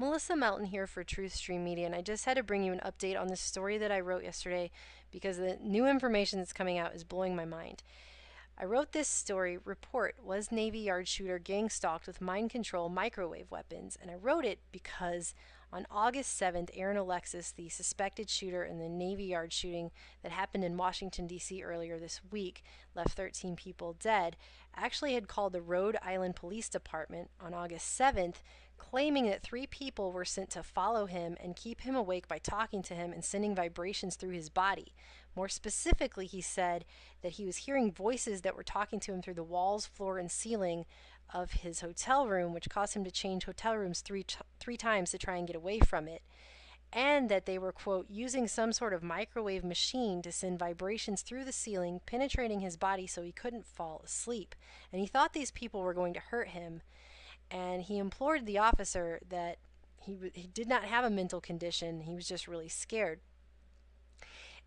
Melissa Melton here for Truth Stream Media, and I just had to bring you an update on this story that I wrote yesterday because the new information that's coming out is blowing my mind. I wrote this story report was Navy Yard shooter gang stalked with mind control microwave weapons, and I wrote it because on August 7th, Aaron Alexis, the suspected shooter in the Navy Yard shooting that happened in Washington, D.C. earlier this week, left 13 people dead, actually had called the Rhode Island Police Department on August 7th, claiming that three people were sent to follow him and keep him awake by talking to him and sending vibrations through his body. More specifically, he said that he was hearing voices that were talking to him through the walls, floor, and ceiling of his hotel room, which caused him to change hotel rooms three times to try and get away from it. And that they were, quote, using some sort of microwave machine to send vibrations through the ceiling, penetrating his body so he couldn't fall asleep. And he thought these people were going to hurt him. And he implored the officer that he did not have a mental condition, he was just really scared.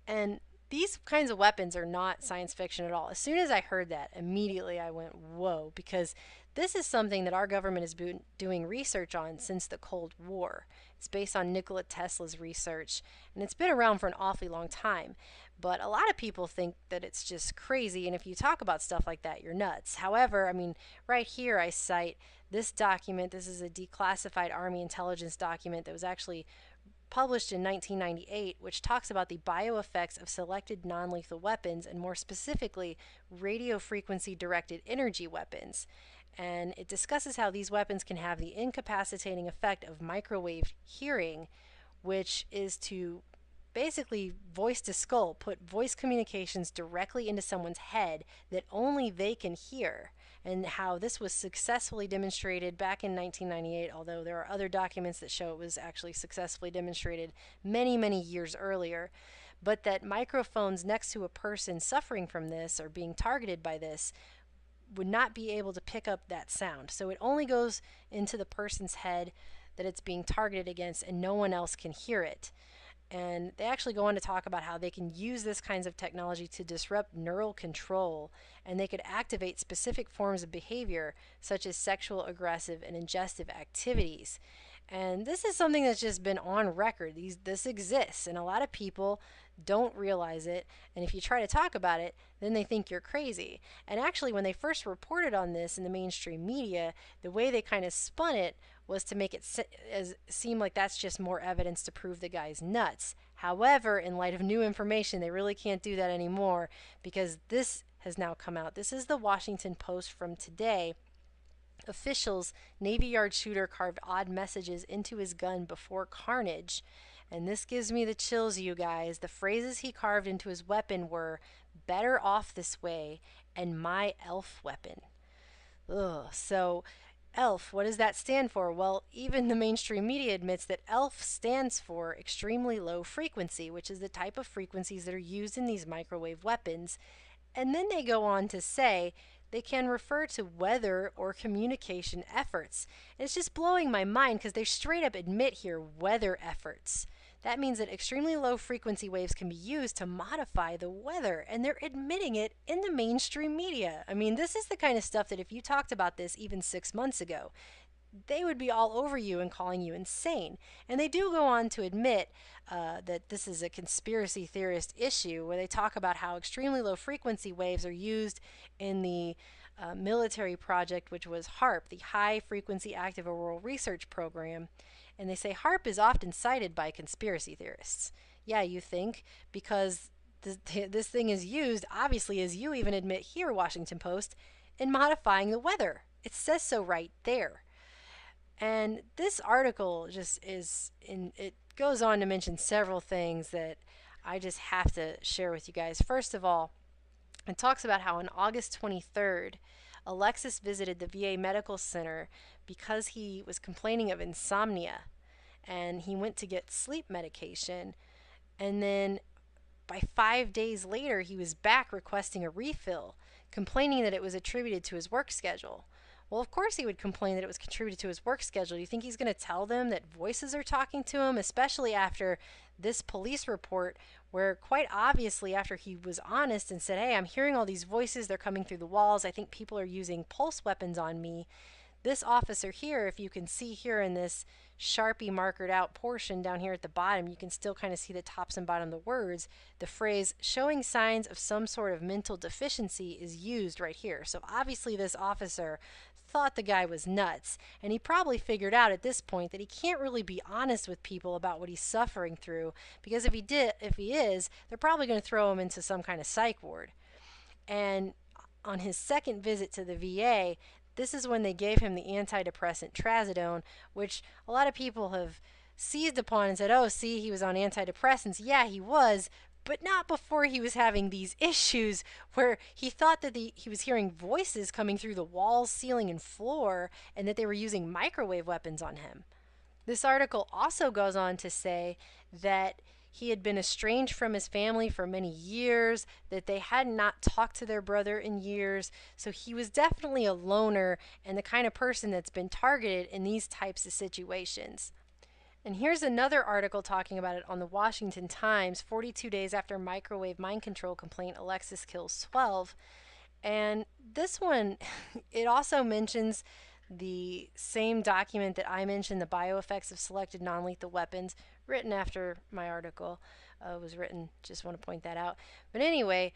And these kinds of weapons are not science fiction at all. As soon as I heard that, immediately I went, whoa, because this is something that our government has been doing research on since the Cold War. It's based on Nikola Tesla's research, and it's been around for an awfully long time. But a lot of people think that it's just crazy, and if you talk about stuff like that, you're nuts. However, I mean, right here I cite this document. This is a declassified Army intelligence document that was actually published in 1998, which talks about the bioeffects of selected non lethal weapons, and more specifically, radio frequency directed energy weapons. And it discusses how these weapons can have the incapacitating effect of microwave hearing, which is to basically voice to skull, put voice communications directly into someone's head that only they can hear, and how this was successfully demonstrated back in 1998, although there are other documents that show it was actually successfully demonstrated many, many years earlier. But that microphones next to a person suffering from this or being targeted by this would not be able to pick up that sound. So it only goes into the person's head that it's being targeted against, and no one else can hear it. And they actually go on to talk about how they can use this kinds of technology to disrupt neural control, and they could activate specific forms of behavior such as sexual, aggressive, and ingestive activities. And this is something that's just been on record. This exists, and a lot of people don't realize it. And if you try to talk about it, then they think you're crazy. And actually, when they first reported on this in the mainstream media, the way they kind of spun it was to make it seem like that's just more evidence to prove the guy's nuts. However, in light of new information, they really can't do that anymore because this has now come out. This is the Washington Post from today. Officials, Navy Yard shooter carved odd messages into his gun before carnage. And this gives me the chills, you guys. The phrases he carved into his weapon were better off this way and my elf weapon. Ugh. So, ELF, what does that stand for? Well, even the mainstream media admits that ELF stands for extremely low frequency, which is the type of frequencies that are used in these microwave weapons. And then they go on to say they can refer to weather or communication efforts. And it's just blowing my mind because they straight up admit here weather efforts. That means that extremely low frequency waves can be used to modify the weather, and they're admitting it in the mainstream media. I mean, this is the kind of stuff that if you talked about this even 6 months ago, they would be all over you and calling you insane. And they do go on to admit that this is a conspiracy theorist issue where they talk about how extremely low frequency waves are used in the military project, which was HAARP, the High Frequency Active Auroral Research Program. And they say HAARP is often cited by conspiracy theorists. Yeah, you think, because this thing is used, obviously, as you even admit here, Washington Post, in modifying the weather. It says so right there. And this article just it goes on to mention several things that I just have to share with you guys. First of all, it talks about how on August 23rd, Alexis visited the VA Medical Center because he was complaining of insomnia, and he went to get sleep medication. And then by 5 days later, he was back requesting a refill, complaining that it was attributed to his work schedule. Well, of course he would complain that it was contributed to his work schedule. Do you think he's going to tell them that voices are talking to him, especially after this police report where quite obviously after he was honest and said, hey, I'm hearing all these voices, they're coming through the walls, I think people are using pulse weapons on me. this officer here, if you can see here in this Sharpie markered out portion down here at the bottom, you can still kind of see the tops and bottom of the words. The phrase showing signs of some sort of mental deficiency is used right here. So obviously this officer thought the guy was nuts, and he probably figured out at this point that he can't really be honest with people about what he's suffering through, because if he is, they're probably going to throw him into some kind of psych ward. And on his second visit to the VA, this is when they gave him the antidepressant trazodone, which a lot of people have seized upon and said, oh, see, he was on antidepressants. Yeah, he was, but not before he was having these issues where he thought that he was hearing voices coming through the walls, ceiling, and floor, and that they were using microwave weapons on him. This article also goes on to say that he had been estranged from his family for many years, that they had not talked to their brother in years, so he was definitely a loner and the kind of person that's been targeted in these types of situations. And here's another article talking about it on the Washington Times, 42 days after microwave mind control complaint, Alexis kills 12. And this one, it also mentions the same document that I mentioned, the bioeffects of selected non-lethal weapons, written after my article was written. Just want to point that out. But anyway,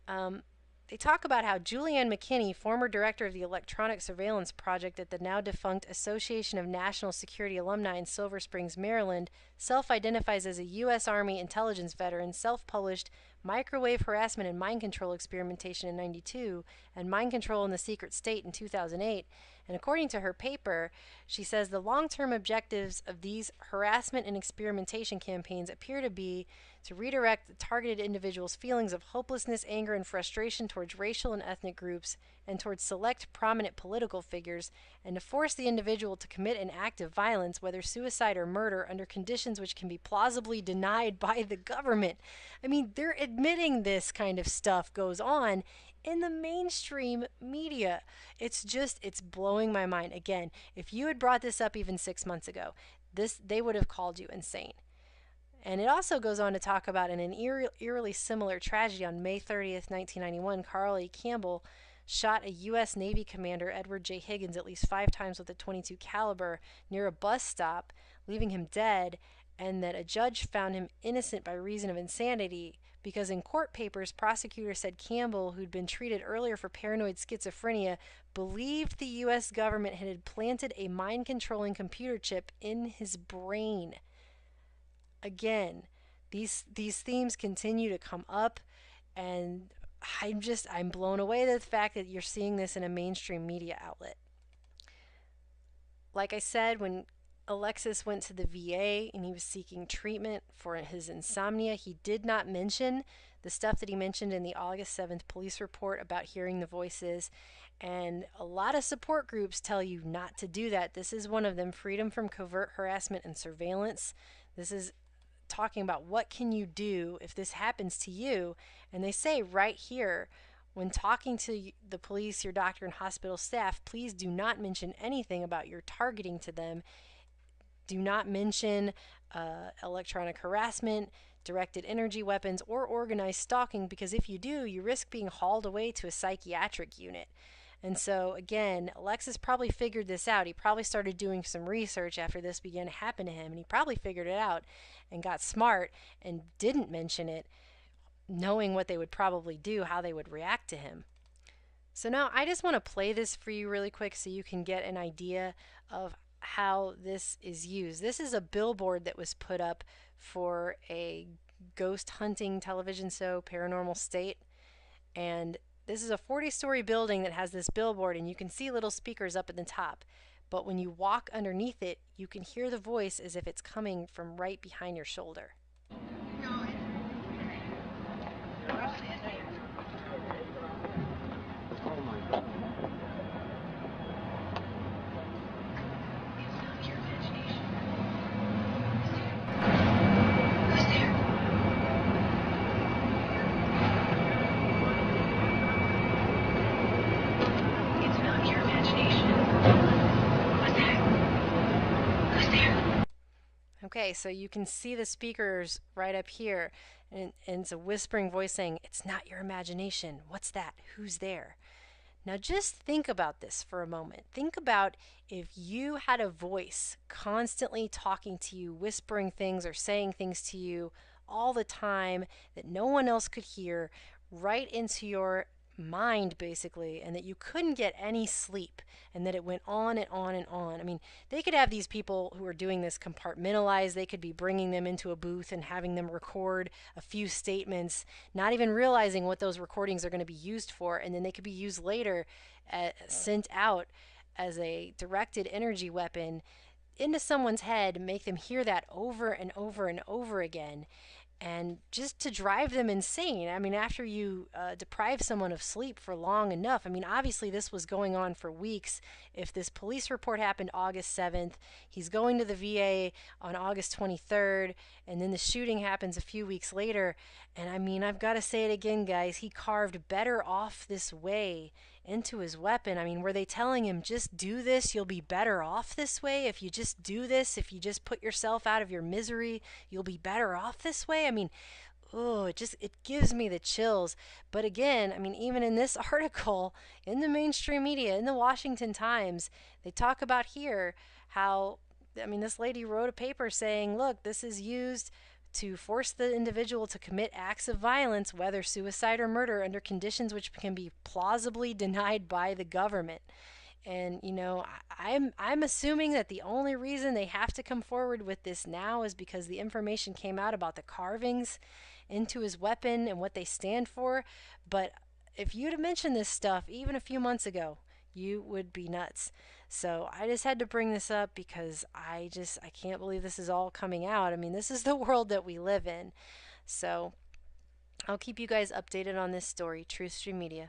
they talk about how Julianne McKinney, former director of the Electronic Surveillance Project at the now defunct Association of National Security Alumni in Silver Springs, Maryland, self-identifies as a U.S. Army intelligence veteran, self-published Microwave Harassment and Mind Control Experimentation in '92 and Mind Control in the Secret State in 2008. And according to her paper, she says the long-term objectives of these harassment and experimentation campaigns appear to be to redirect the targeted individual's feelings of hopelessness, anger, and frustration towards racial and ethnic groups and towards select prominent political figures, and to force the individual to commit an act of violence, whether suicide or murder, under conditions which can be plausibly denied by the government. I mean, they're admitting this kind of stuff goes on in the mainstream media. It's blowing my mind. Again, if you had brought this up even 6 months ago, they would have called you insane. And it also goes on to talk about in an eerily similar tragedy on May 30th, 1991, Carl E. Campbell shot a U.S. Navy commander, Edward J. Higgins, at least 5 times with a .22 caliber near a bus stop, leaving him dead, and that a judge found him innocent by reason of insanity because in court papers, prosecutors said Campbell, who'd been treated earlier for paranoid schizophrenia, believed the U.S. government had implanted a mind-controlling computer chip in his brain. Again, these themes continue to come up, and I'm blown away at the fact that you're seeing this in a mainstream media outlet. Like I said, when Alexis went to the VA and he was seeking treatment for his insomnia, he did not mention the stuff that he mentioned in the August 7th police report about hearing the voices. And a lot of support groups tell you not to do that. This is one of them, Freedom from Covert Harassment and Surveillance. This is talking about what can you do if this happens to you. And they say right here, when talking to the police, your doctor, and hospital staff, please do not mention anything about your targeting to them. Do not mention electronic harassment, directed energy weapons, or organized stalking, because if you do, you risk being hauled away to a psychiatric unit. And so, again, Alexis probably figured this out. He probably started doing some research after this began to happen to him, and he probably figured it out and got smart and didn't mention it, knowing what they would probably do, how they would react to him. So now I just want to play this for you really quick so you can get an idea of how this is used. This is a billboard that was put up for a ghost hunting television show, Paranormal State. And this is a 40-story building that has this billboard, and you can see little speakers up at the top. But when you walk underneath it, you can hear the voice as if it's coming from right behind your shoulder. Okay, so you can see the speakers right up here, and it's a whispering voice saying, "It's not your imagination. What's that? Who's there?" Now, just think about this for a moment. Think about if you had a voice constantly talking to you, whispering things or saying things to you all the time that no one else could hear, right into your mind, basically, and that you couldn't get any sleep, and that it went on and on and on. I mean, they could have these people who are doing this compartmentalized. They could be bringing them into a booth and having them record a few statements, not even realizing what those recordings are going to be used for, and then they could be used later, sent out as a directed energy weapon into someone's head, make them hear that over and over and over again, and just to drive them insane. I mean, after you deprive someone of sleep for long enough, I mean, obviously this was going on for weeks. If this police report happened August 7th, he's going to the VA on August 23rd, and then the shooting happens a few weeks later. And I mean, I've got to say it again, guys, he carved better off this way into his weapon. I mean, were they telling him, just do this, you'll be better off this way? If you just do this, if you just put yourself out of your misery, you'll be better off this way? I mean, oh, it gives me the chills. But again, I mean, even in this article, in the mainstream media, in the Washington Times, they talk about here how, I mean, this lady wrote a paper saying, look, this is used to force the individual to commit acts of violence, whether suicide or murder, under conditions which can be plausibly denied by the government. And you know, I'm assuming that the only reason they have to come forward with this now is because the information came out about the carvings into his weapon and what they stand for. But if you'd have mentioned this stuff even a few months ago, you would be nuts. So I just had to bring this up because I can't believe this is all coming out. I mean, this is the world that we live in. So I'll keep you guys updated on this story. Truth Stream Media.